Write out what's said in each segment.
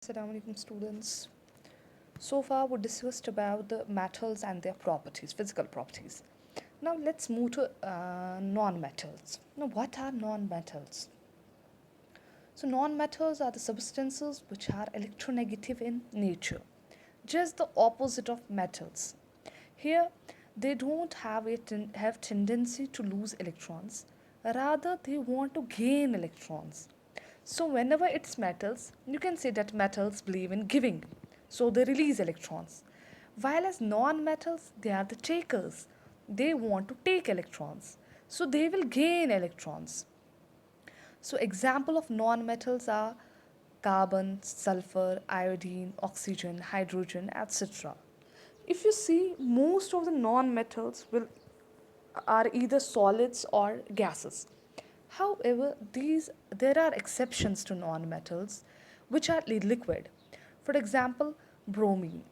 Assalamu alaikum students. So far we discussed about the metals and their properties, physical properties. Now let's move to non-metals. Now what are non-metals? So non-metals are the substances which are electronegative in nature, just the opposite of metals. Here they don't have tendency to lose electrons, rather they want to gain electrons. So whenever it's metals, you can say that metals believe in giving, so they release electrons. While as non-metals, they are the takers. They want to take electrons, so they will gain electrons. So example of non-metals are carbon, sulfur, iodine, oxygen, hydrogen, etc. If you see, most of the non-metals will are either solids or gases. However, these there are exceptions to non-metals which are liquid. For example, bromine.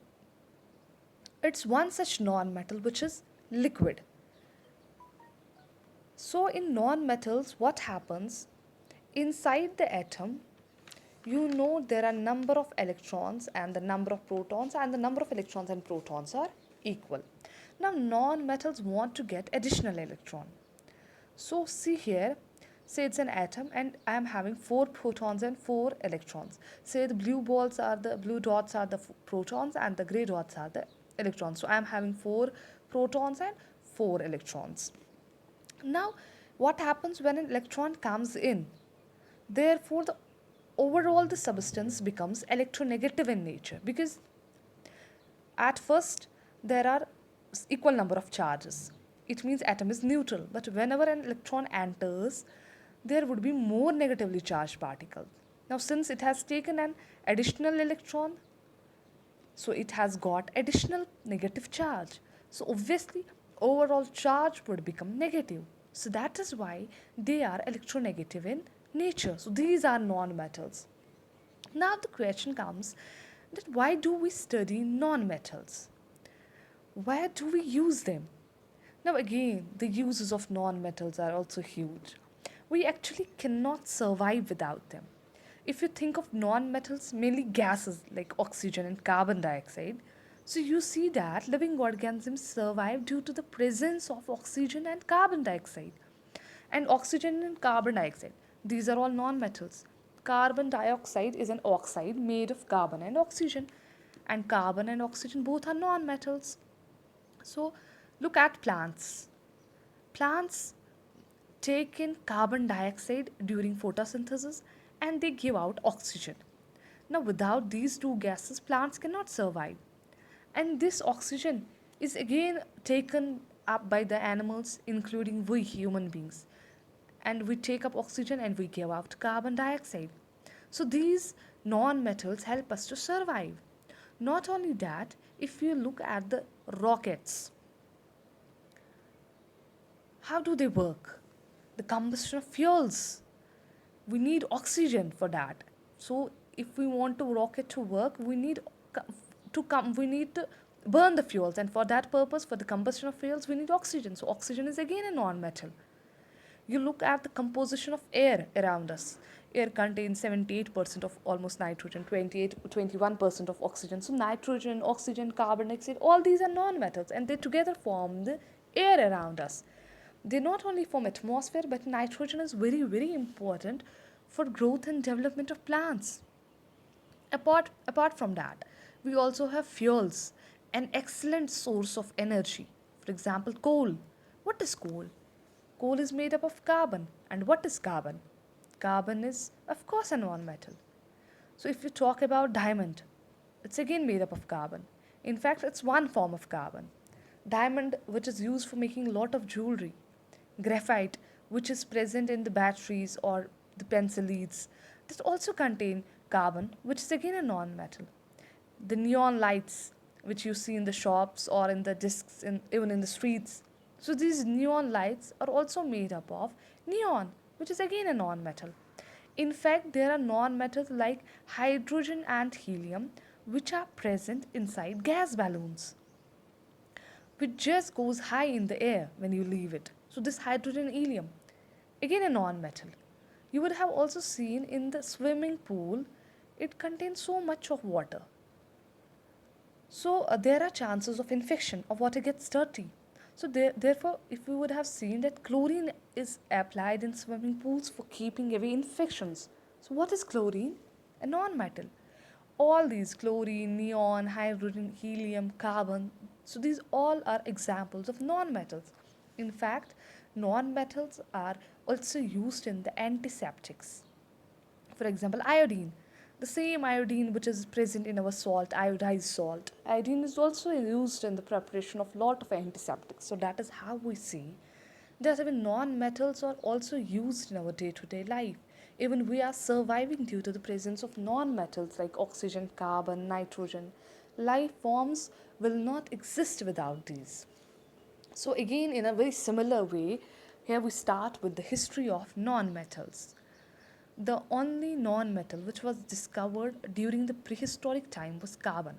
It's one such non-metal which is liquid. So in non-metals, what happens? Inside the atom, you know there are number of electrons and the number of protons, and the number of electrons and protons are equal. Now non-metals want to get additional electron. So see here, say it's an atom and I am having 4 protons and 4 electrons. Say the blue dots are the protons and the gray dots are the electrons. So I am having 4 protons and 4 electrons. Now what happens when an electron comes in? Therefore the overall the substance becomes electronegative in nature, because at first there are equal number of charges. It means atom is neutral, but whenever an electron enters, there would be more negatively charged particles. Now since it has taken an additional electron, so it has got additional negative charge. So obviously overall charge would become negative. So that is why they are electronegative in nature. So these are non-metals. Now the question comes that why do we study non-metals? Where do we use them? Now again, the uses of non-metals are also huge. We actually cannot survive without them. If you think of non-metals, mainly gases like oxygen and carbon dioxide, so you see that living organisms survive due to the presence of oxygen and carbon dioxide. And oxygen and carbon dioxide, these are all non-metals. Carbon dioxide is an oxide made of carbon and oxygen, and carbon and oxygen both are non-metals. So look at plants. Plants take in carbon dioxide during photosynthesis and they give out oxygen. Now, without these two gases, plants cannot survive. And this oxygen is again taken up by the animals, including we human beings. And we take up oxygen and we give out carbon dioxide. So, these non metals help us to survive. Not only that, if you look at the rockets, how do they work? The combustion of fuels. We need oxygen for that. So if we want to rocket to work, we need to burn the fuels, and for that purpose, for the combustion of fuels, we need oxygen. So oxygen is again a non-metal. You look at the composition of air around us. Air contains 78% of almost nitrogen, 21% of oxygen. So nitrogen, oxygen, carbon dioxide, all these are non-metals and they together form the air around us. They not only form atmosphere, but nitrogen is very, very important for growth and development of plants. Apart from that, we also have fuels, an excellent source of energy. For example, coal. What is coal? Coal is made up of carbon. And what is carbon? Carbon is, of course, a non-metal. So if you talk about diamond, it's again made up of carbon. In fact, it's one form of carbon. Diamond, which is used for making a lot of jewelry. Graphite, which is present in the batteries or the pencil leads, this also contain carbon, which is again a non-metal. The neon lights, which you see in the shops or in the discs, even in the streets. So these neon lights are also made up of neon, which is again a non-metal. In fact, there are non-metals like hydrogen and helium, which are present inside gas balloons, which just goes high in the air when you leave it. So this hydrogen helium, again a non-metal. You would have also seen in the swimming pool, it contains so much of water. So there are chances of infection of water gets dirty. So therefore, if we would have seen that chlorine is applied in swimming pools for keeping away infections. So what is chlorine? A non-metal. All these chlorine, neon, hydrogen, helium, carbon. So these all are examples of non-metals. In fact, non-metals are also used in the antiseptics. For example, iodine. The same iodine which is present in our salt, iodized salt. Iodine is also used in the preparation of lot of antiseptics. So that is how we see that even non-metals are also used in our day-to-day life. Even we are surviving due to the presence of non-metals like oxygen, carbon, nitrogen. Life forms will not exist without these. So again, in a very similar way, here we start with the history of non-metals. The only non-metal which was discovered during the prehistoric time was carbon.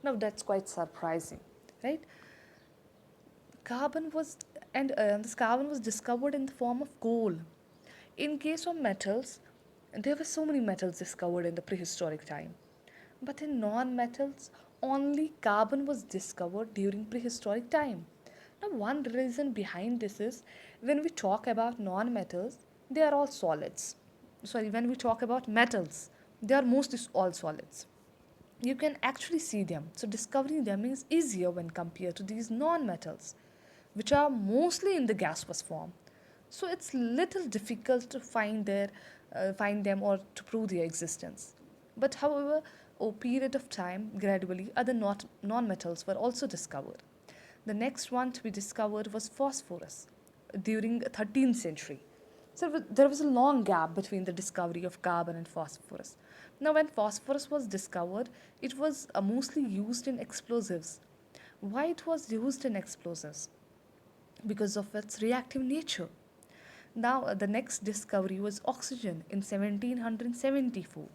Now that's quite surprising, right? Carbon was this carbon was discovered in the form of coal. In case of metals, there were so many metals discovered in the prehistoric time. But in non-metals, only carbon was discovered during prehistoric time. Now, one reason behind this is when we talk about non-metals, they are all solids. Sorry, when we talk about metals, they are mostly all solids. You can actually see them. So, discovering them is easier when compared to these non-metals, which are mostly in the gaseous form. So, it's little difficult to find them or to prove their existence. But however, over a period of time, gradually other non-metals were also discovered. The next one to be discovered was phosphorus during the 13th century. So there was a long gap between the discovery of carbon and phosphorus. Now, when phosphorus was discovered, it was mostly used in explosives. Why it was used in explosives? Because of its reactive nature. Now, the next discovery was oxygen in 1774.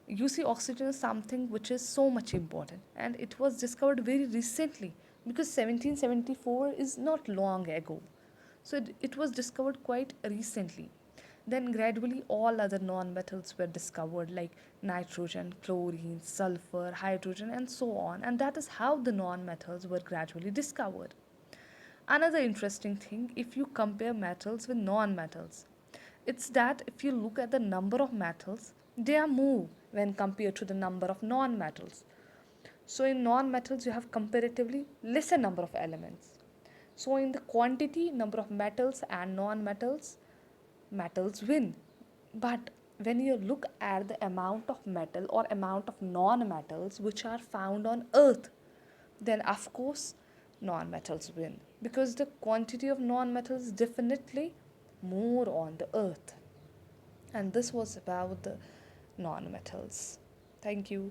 You see, oxygen is something which is so much important, and it was discovered very recently because 1774 is not long ago. So, it was discovered quite recently. Then, gradually, all other non-metals were discovered like nitrogen, chlorine, sulfur, hydrogen, and so on. And that is how the non-metals were gradually discovered. Another interesting thing, if you compare metals with non-metals, it's that if you look at the number of metals, they are more when compared to the number of non-metals. So in non-metals, you have comparatively lesser number of elements. So in the quantity, number of metals and non-metals, metals win. But when you look at the amount of metal or amount of non-metals which are found on Earth, then of course non-metals win because the quantity of non-metals is definitely more on the Earth. And this was about the non-metals. Thank you.